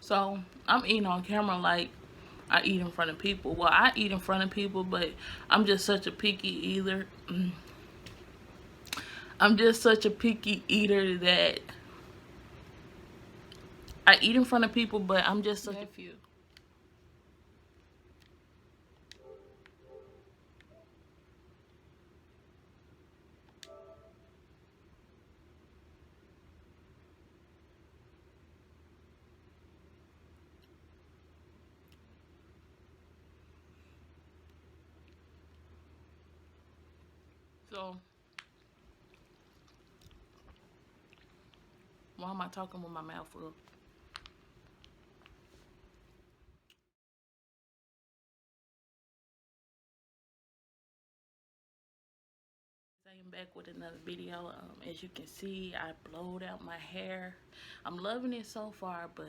So I'm eating on camera like I eat in front of people. Well, I eat in front of people, but I'm just such a picky eater. I'm just such a picky eater that I eat in front of people, but I'm just such a few. So why am I talking with my mouth full? I'm back with another video. As you can see, I blowed out my hair. I'm loving it so far, but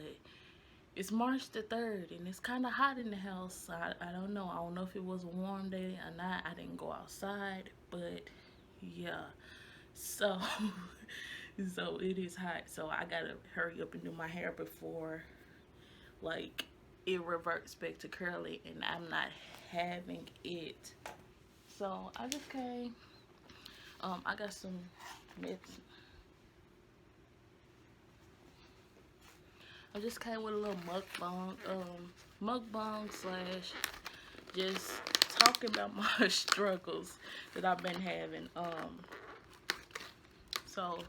it's March the 3rd and it's kind of hot in the house. I don't know. I don't know if it was a warm day or not. I didn't go outside, but yeah. So, so it is hot. So I gotta hurry up and do my hair before, like, it reverts back to curly, and I'm not having it. So I just came. I got some mitts. I just came with a little mukbang slash just talking about my struggles that I've been having. So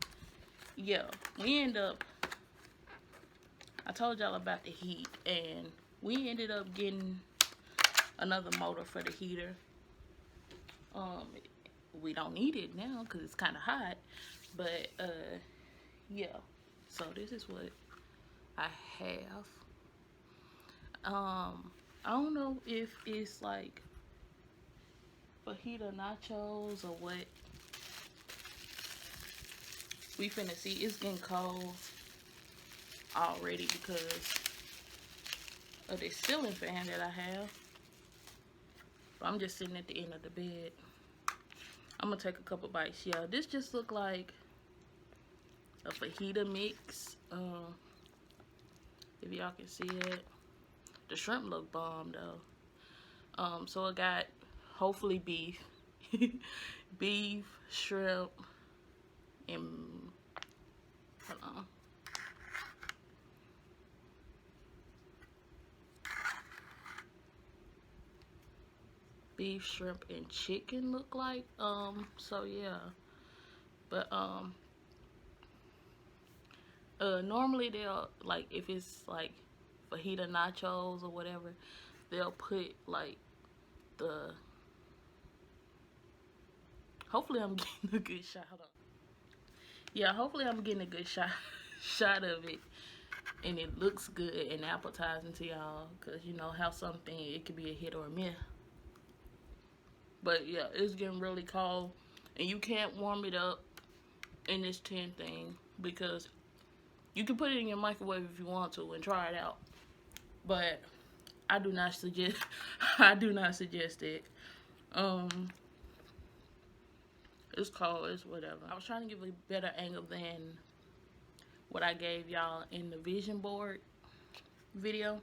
yeah, we end up. I told y'all about the heat, and we ended up getting another motor for the heater. Um, we don't need it now because it's kind of hot, but yeah. So this is what I have. I don't know if it's like fajita nachos or what. We finna see. It's getting cold already because of this ceiling fan that I have. But I'm just sitting at the end of the bed. I'm gonna take a couple bites. Yeah, this just look like a fajita mix. If y'all can see it, the shrimp look bomb though. So I got hopefully beef, beef, shrimp, and hold on. Beef, shrimp, and chicken look like. So yeah. But normally they'll, like, if it's like fajita nachos or whatever, they'll put like the, hopefully I'm getting a good shot. Hold on. Yeah, hopefully I'm getting a good shot of it, and it looks good and appetizing to y'all, because you know how something, it could be a hit or a miss. But yeah, it's getting really cold, and you can't warm it up in this tin thing, because you can put it in your microwave if you want to and try it out, but I do not suggest I do not suggest it. Um, it's cold, it's whatever. I was trying to give a better angle than what I gave y'all in the vision board video,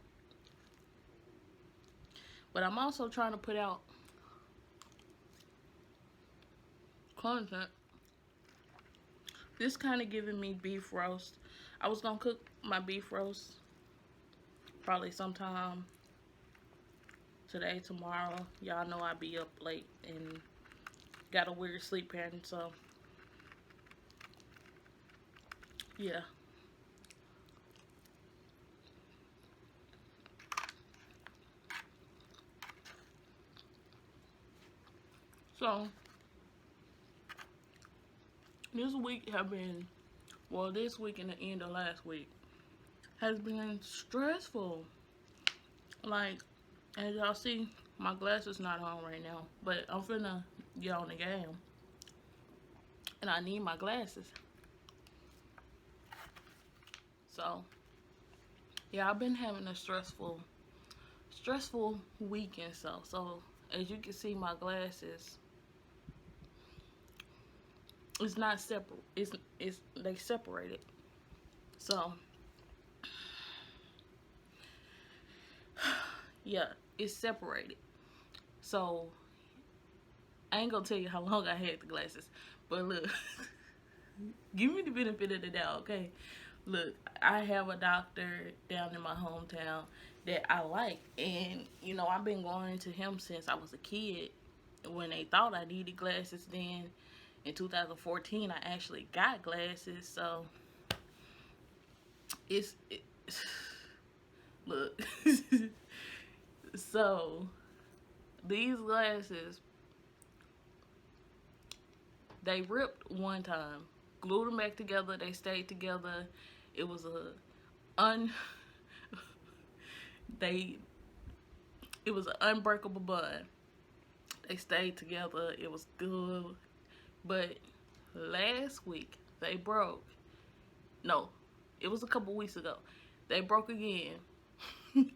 but I'm also trying to put out content. This kind of giving me beef roast. I was gonna cook my beef roast probably sometime today, tomorrow. Y'all know I be up late and got a weird sleep pattern, so yeah. So this week have been, well, this week and the end of last week has been stressful. Like, as y'all see, my glasses not on right now, but I'm finna get on the game, and I need my glasses. So yeah, I've been having a stressful weekend. So as you can see, my glasses, it's not separate. It's, they separated. So Yeah, it's separated. So I ain't gonna tell you how long I had the glasses, but look, give me the benefit of the doubt, okay? Look, I have a doctor down in my hometown that I like, and I've been going to him since I was a kid. When they thought I needed glasses, then in 2014 I actually got glasses. So it's it, look, so these glasses, they ripped one time, glued them back together. They stayed together. It was a un they it was an unbreakable bond. They stayed together. It was good. But last week they broke. No, it was a couple weeks ago. They broke again. And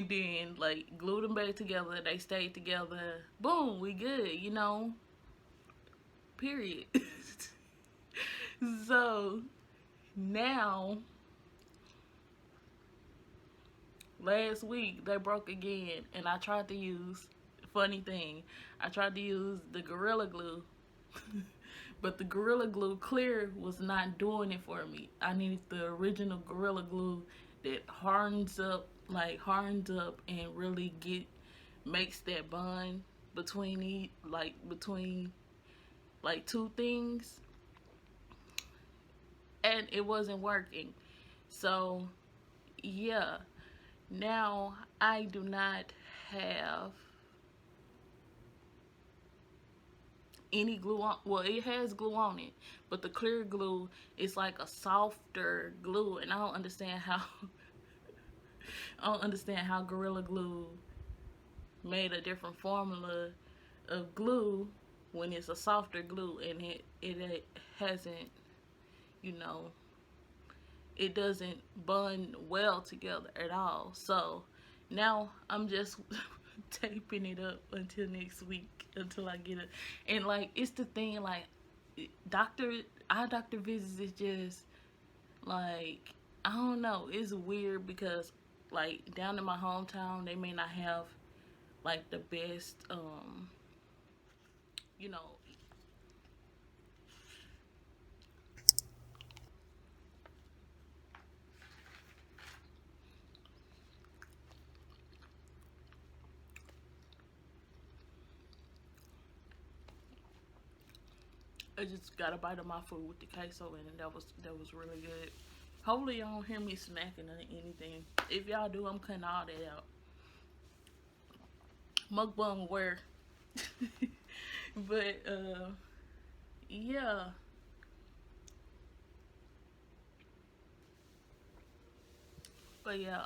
then like glued them back together. They stayed together. Boom, we good. Period. So now, last week they broke again, and I tried to use. Funny thing, I tried to use the Gorilla Glue, but the Gorilla Glue clear was not doing it for me. I needed the original Gorilla Glue that hardens up, and really makes that bond between two things, and it wasn't working. So yeah, now I do not have any glue on. Well, it has glue on it, but the clear glue is like a softer glue, and I don't understand how Gorilla Glue made a different formula of glue when it's a softer glue, and it hasn't, you know it doesn't bond well together at all. So now I'm just taping it up until next week, until I get it. And like, it's the thing, like, doctor visits is just like, I don't know, it's weird because like down in my hometown they may not have like the best you know I just got a bite of my food with the queso, and that was really good. Hopefully y'all don't hear me smacking or anything. If y'all do, I'm cutting all that out. Mukbang where. But yeah. But yeah,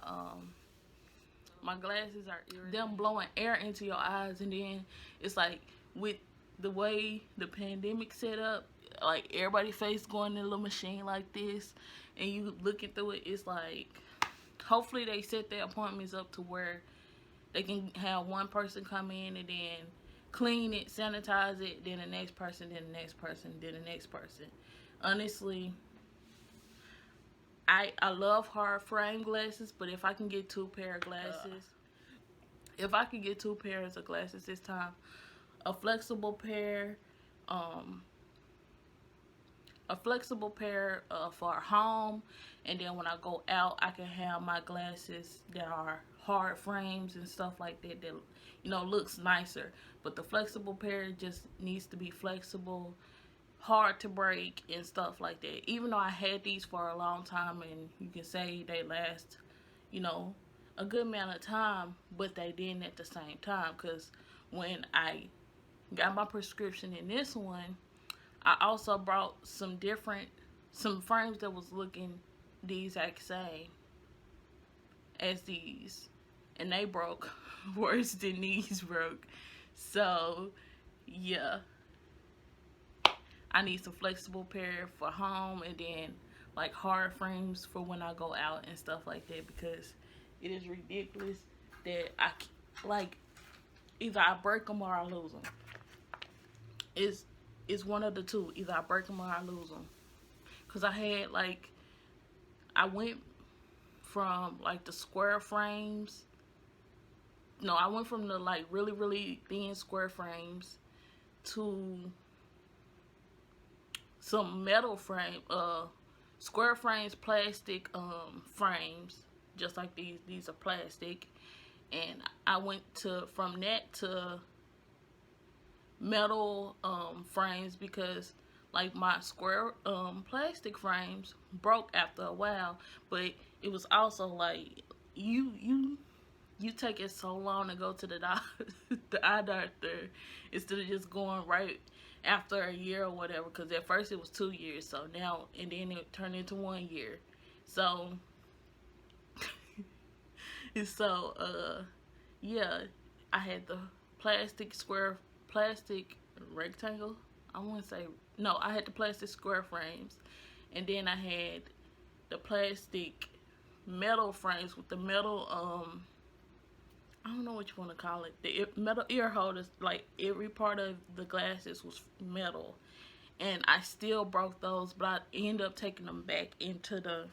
my glasses are irritating. Them blowing air into your eyes, and then it's like, with the way the pandemic set up, like everybody face going in a little machine like this, and you looking through it, it's like, hopefully they set their appointments up to where they can have one person come in and then clean it, sanitize it, then the next person, then the next person, then the next person. Honestly, I love hard frame glasses, but if I can get two pair of glasses, if I could get two pairs of glasses this time, a flexible pair, um, for home, and then when I go out, I can have my glasses that are hard frames and stuff like that looks nicer. But the flexible pair just needs to be flexible, hard to break, and stuff like that. Even though I had these for a long time, and you can say they last, you know, a good amount of time, but they didn't at the same time, because when I got my prescription in this one, I also brought some frames that was looking the exact same as these, and they broke worse than these broke. So yeah, I need some flexible pair for home, and then like hard frames for when I go out and stuff like that, because it is ridiculous that like, either I break them or I lose them. It's one of the two. Either I break them or I lose them. Cause I went from like the square frames no, I went from the like really thin square frames to some metal frame, square frames, plastic frames, just like these are plastic. And I went to from that to metal frames, because like my square plastic frames broke after a while. But it was also like you take it so long to go to the the eye doctor, instead of just going right after a year or whatever. Because at first it was 2 years, so now, and then it turned into 1 year. So so yeah, I had the plastic rectangle. I wouldn't say, no, I had the plastic square frames, and then I had the plastic metal frames with the metal I don't know what you want to call it. The metal ear holders, like every part of the glasses was metal, and I still broke those. But I ended up taking them back into the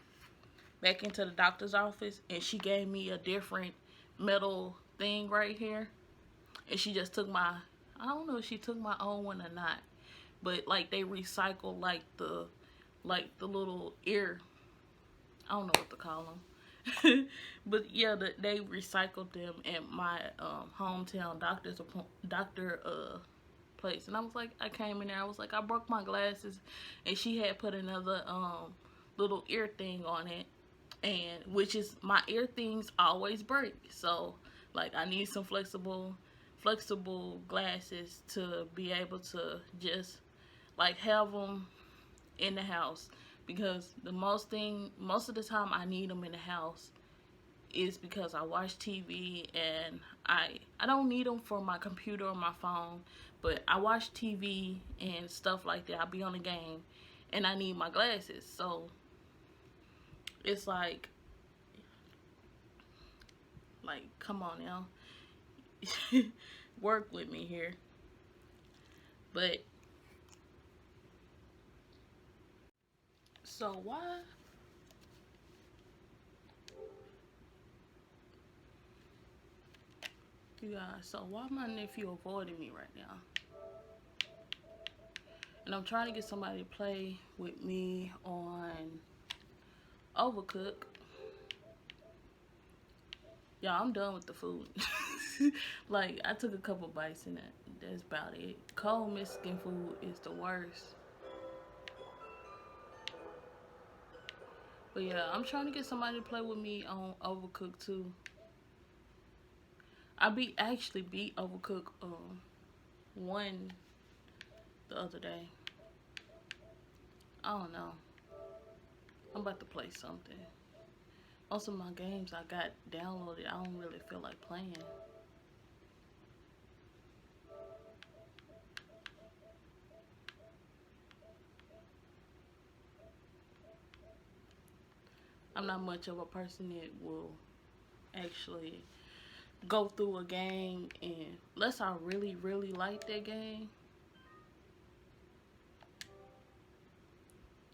doctor's office, and she gave me a different metal thing right here, and she just took my, I don't know if she took my old one or not, but like they recycle like the little ear, I don't know what to call them. But yeah, they recycled them at my hometown doctor place. And I was like, I came in there, I was like, I broke my glasses, and she had put another little ear thing on it, and which is, my ear things always break. So like I need some flexible glasses to be able to just like have them in the house, because most of the time I need them in the house is because I watch TV, and I don't need them for my computer or my phone, but I watch TV and stuff like that. I'll be on a game and I need my glasses. So it's like come on now. Work with me here. But so why you guys, so why my nephew avoiding me right now? And I'm trying to get somebody to play with me on Overcook. Y'all, I'm done with the food. Like, I took a couple bites and that's about it. Cold Mexican food is the worst. But yeah, I'm trying to get somebody to play with me on Overcooked too. I actually beat Overcooked 1 the other day. I don't know. I'm about to play something. Most of my games I got downloaded, I don't really feel like playing. I'm not much of a person that will actually go through a game, and unless I really like that game,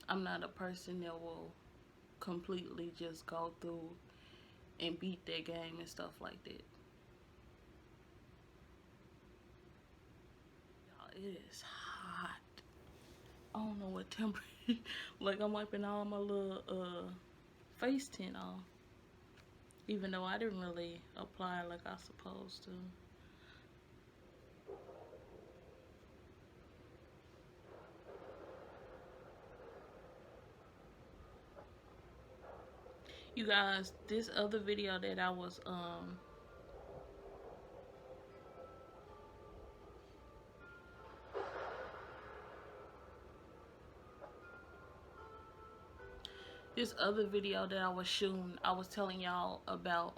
I'm not a person that will completely just go through and beat that game and stuff like that. Y'all, it is hot. I don't know what temperature. Like, I'm wiping all my little face tint off, even though I didn't really apply like I supposed to. You guys, this other video that I was shooting, I was telling y'all about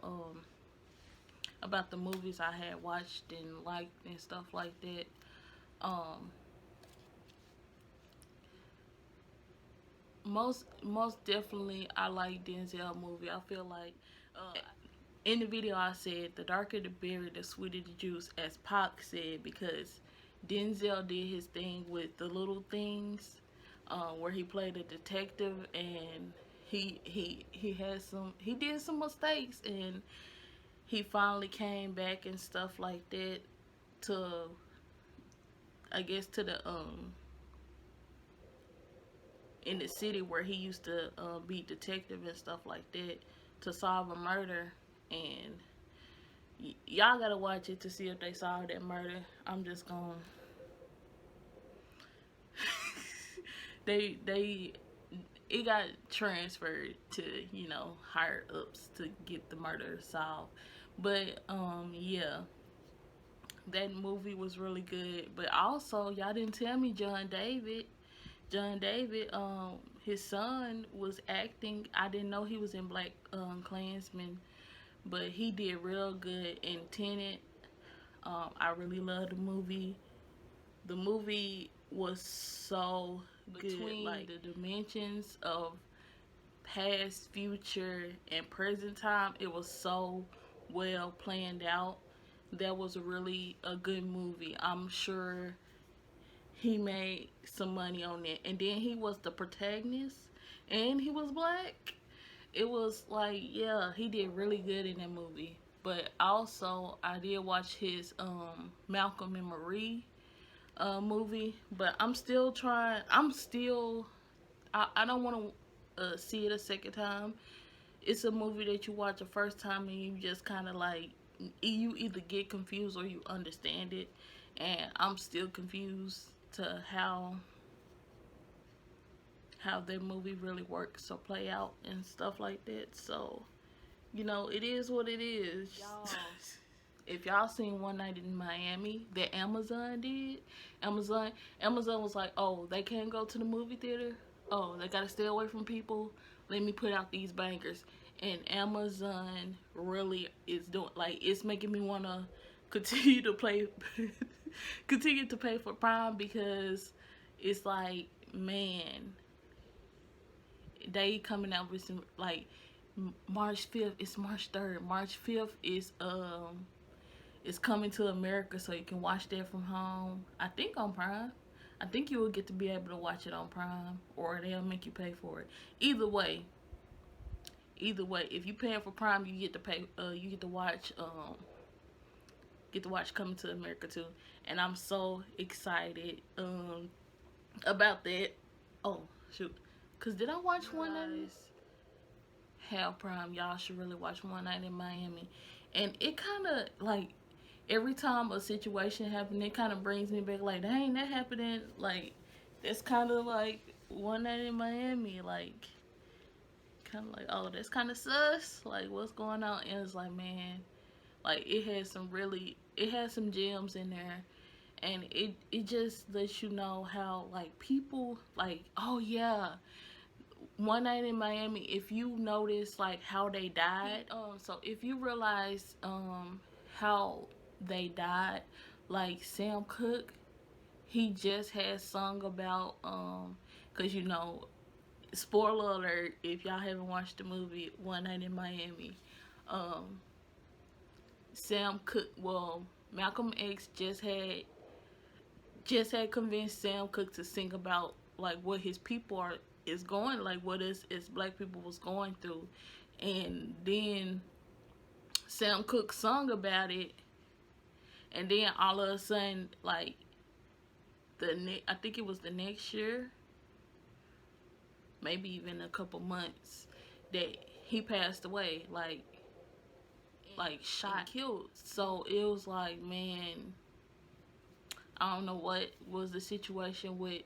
the movies I had watched and liked and stuff like that. Most definitely I like Denzel movie. I feel like in the video I said, the darker the berry, the sweeter the juice, as Pac said, because Denzel did his thing with The Little Things, where he played a detective, and he did some mistakes, and he finally came back and stuff like that to, I guess, to the in the city where he used to be detective and stuff like that to solve a murder. And y'all gotta watch it to see if they solved that murder. I'm just going they it got transferred to, you know, higher ups to get the murder solved. But yeah, that movie was really good. But also, y'all didn't tell me John David, his son was acting. I didn't know he was in Black Klansman, but he did real good in Tenet. I really love the movie. The movie was so good. Between like the dimensions of past, future, and present time, it was so well planned out. That was really a good movie. I'm sure he made some money on it. And then he was the protagonist, and he was black. It was like, yeah, he did really good in that movie. But also, I did watch his Malcolm and Marie movie. But I'm still trying. I don't want to see it a second time. It's a movie that you watch the first time and you just kind of like, you either get confused or you understand it. And I'm still confused to how their movie really works or play out and stuff like that. So, you know, it is what it is. Y'all, if y'all seen One Night in Miami that Amazon did, Amazon was like, oh, they can't go to the movie theater. Oh, they gotta stay away from people. Let me put out these bangers. And Amazon really is doing, like, it's making me wanna continue to play continue to pay for Prime, because it's like, man, they coming out with some, like, March 5th, it's March 3rd. March 5th is coming to America, so you can watch that from home. I think on Prime. I think you will get to be able to watch it on Prime, or they'll make you pay for it. Either way, if you paying for Prime, you get to pay. You get to watch Coming to America too. And I'm so excited about that. Oh shoot, cause did I watch One Night? Have Prime, y'all should really watch One Night in Miami. And it kind of like, every time a situation happens, it kind of brings me back, like, dang, that happening, like, that's kind of like One Night in Miami, like, kind of like, oh, that's kind of sus, like, what's going on? And it's like, man, like, it has some gems in there. And it just lets you know how, like, people, like, oh yeah, One Night in Miami, if you notice, like, how they died, so if you realize how they died, like Sam Cooke, he just had sung about because, you know, spoiler alert if y'all haven't watched the movie One Night in Miami, Sam Cooke, well, Malcolm X just had convinced Sam Cooke to sing about, like, what his people is going, like, what is black people was going through. And then Sam Cooke sung about it, and then all of a sudden, like, I think it was the next year, maybe even a couple months, that he passed away, like shot and killed. So it was like, man, I don't know what was the situation with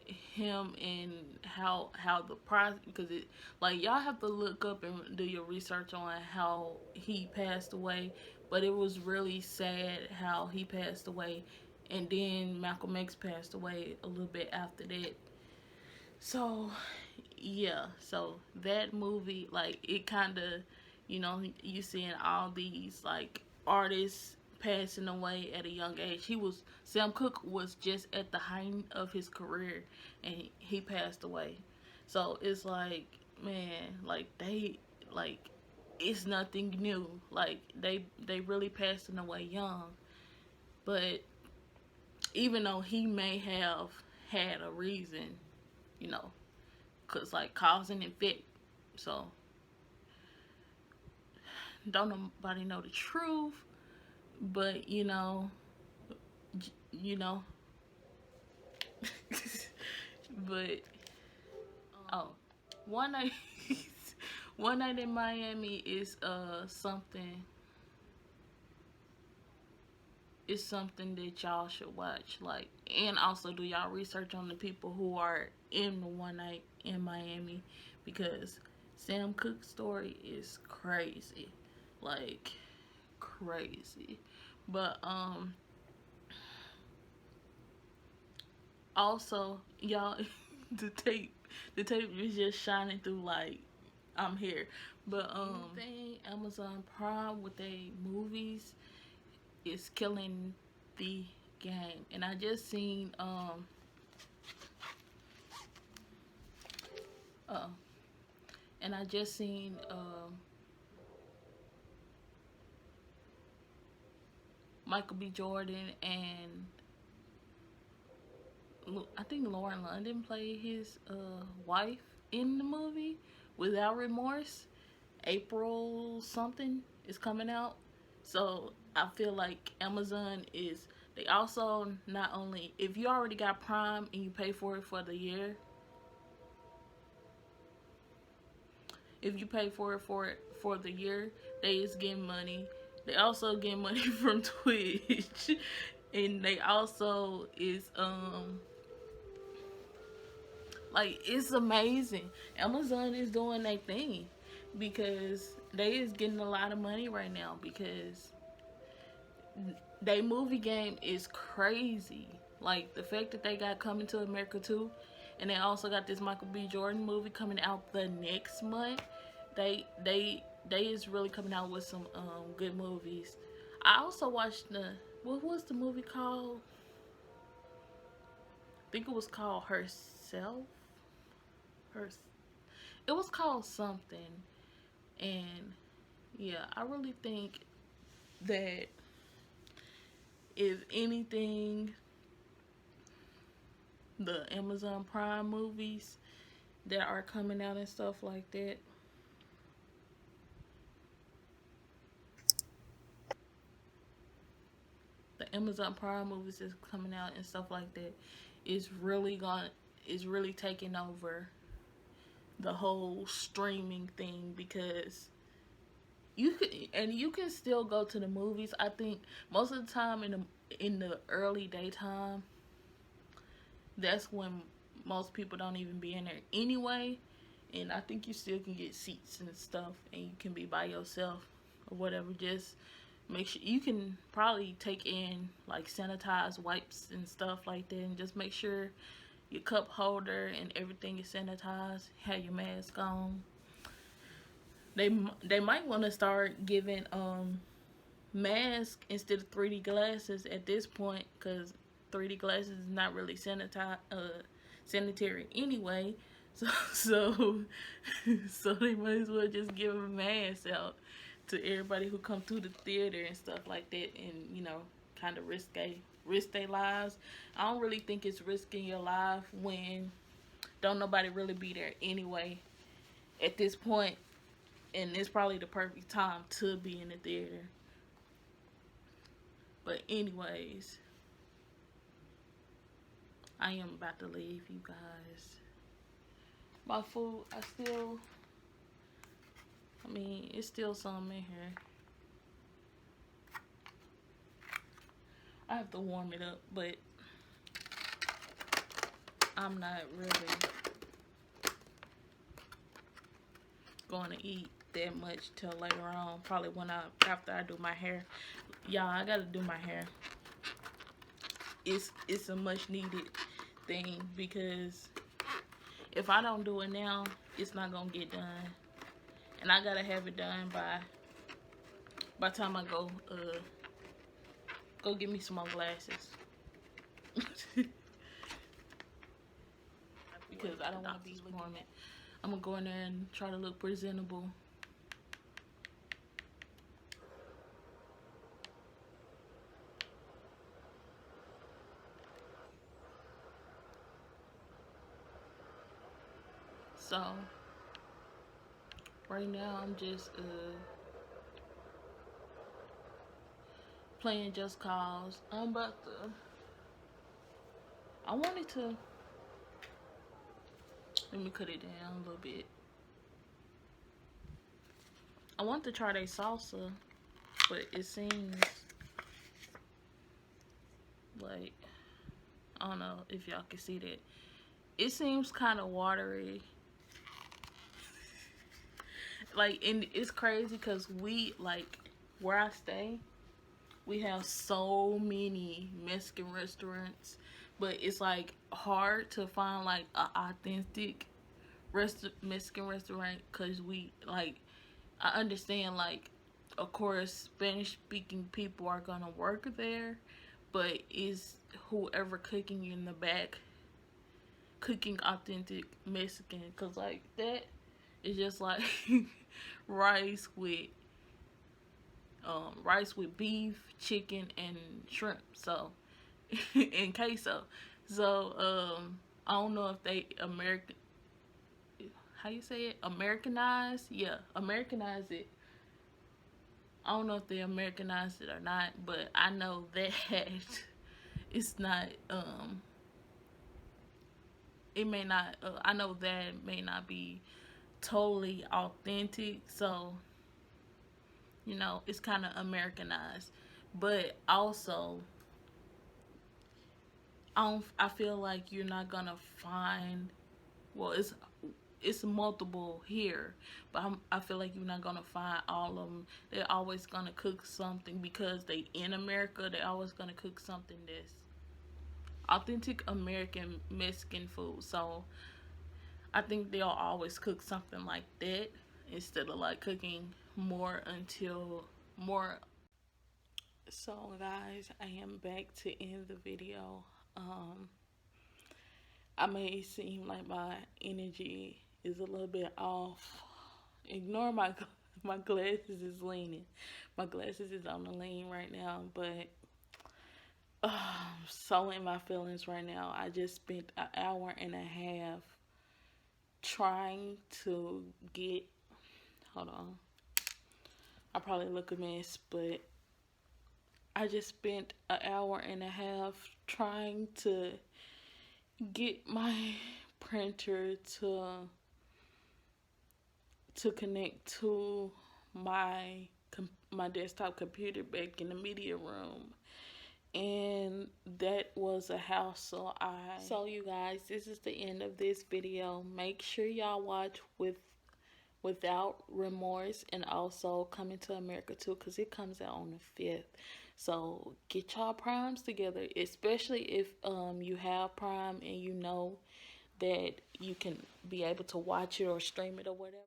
him and how the process, because it, like, y'all have to look up and do your research on how he passed away. But it was really sad how he passed away, and then Malcolm X passed away a little bit after that. So yeah, so that movie, like, it kind of, you know, you seeing all these, like, artists passing away at a young age. Sam Cooke was just at the height of his career, and he passed away. So it's like, man, like, it's nothing new. Like, they really passing away young. But even though he may have had a reason, you know, cause, like, cause and effect. So don't nobody know the truth, but you know, but oh, one night, one night in Miami is something. It's something that y'all should watch, like, and also do y'all research on the people who are in the one night in Miami, because Sam Cooke's story is crazy, like crazy. But also y'all, the tape is just shining through like I'm here. But thing Amazon Prime with their movies is killing the game. And I just seen uh and I just seen Michael B. Jordan and I think Lauren London played his wife in the movie, Without Remorse. April something is coming out. So I feel like Amazon is, they also, not only, if you already got Prime and you pay for it for the year, if you pay for it for the year, they is getting money. They also get money from Twitch, and they also is like, it's amazing. Amazon is doing their thing because they is getting a lot of money right now because they movie game is crazy. Like the fact that they got Coming to America too, and they also got this Michael B. Jordan movie coming out the next month. They is really coming out with some good movies. I also watched what was the movie called? I think it was called Herself. Her, it was called something, and yeah, I really think that if anything, the Amazon Prime movies that are coming out and stuff like that, the Amazon Prime movies is coming out and stuff like that is really taking over the whole streaming thing, because you can still go to the movies. I think most of the time in the early daytime, that's when most people don't even be in there anyway, and I think you still can get seats and stuff, and you can be by yourself or whatever. Just make sure you can probably take in like sanitized wipes and stuff like that, and just make sure your cup holder and everything is sanitized. Have your mask on. They might want to start giving masks instead of 3D glasses at this point, because 3D glasses is not really sanitary anyway. So so so they might as well just give a mask out to everybody who come to the theater and stuff like that, and kind of risk their lives. I don't really think it's risking your life when don't nobody really be there anyway at this point, and it's probably the perfect time to be in the theater. But anyways, I am about to leave, you guys. My food, I mean, it's still some in here. I have to warm it up, but I'm not really going to eat that much till later on. Probably after I do my hair. Y'all, I gotta do my hair. It's a much needed thing, because if I don't do it now, it's not gonna get done, and I gotta have it done by the time I go get me some more glasses. Because I don't want to be looking at. I'm gonna go in there and try to look presentable. So right now I'm just playing Just Cause. I'm about to. I wanted to. Let me cut it down a little bit. I want to try their salsa, but it seems like, I don't know if y'all can see that. It seems kind of watery. Like, and it's crazy because we, like, where I stay, we have so many Mexican restaurants, but it's like hard to find like an authentic Mexican restaurant, because we, like, I understand, like, of course Spanish speaking people are gonna work there, but is whoever cooking in the back cooking authentic Mexican? Because like that is just like rice with rice with beef, chicken, and shrimp. So and queso. So I don't know if they how you say it? Americanized? Yeah, Americanized it. I don't know if they Americanized it or not, but I know that it's not it may not I know that may not be totally authentic. So, you know, it's kind of Americanized. But also, I feel like you're not gonna find, well, it's multiple here, but I feel like you're not gonna find all of them. They're always gonna cook something, because they in America. They're always gonna cook something that's authentic American Mexican food. So I think they'll always cook something like that instead of like cooking more until more. So guys, I am back to end the video. I may seem like my energy is a little bit off. Ignore my glasses is leaning. My glasses is on the lean right now, but I'm so in my feelings right now. I just spent an hour and a half trying to get. Hold on. I probably look a mess, but I just spent an hour and a half trying to get my printer to connect to my desktop computer back in the media room, and that was a hassle. So you guys, this is the end of this video. Make sure y'all watch Without Remorse, and also Coming to America too, because it comes out on the 5th. So get y'all primes together, especially if you have Prime and you know that you can be able to watch it or stream it or whatever.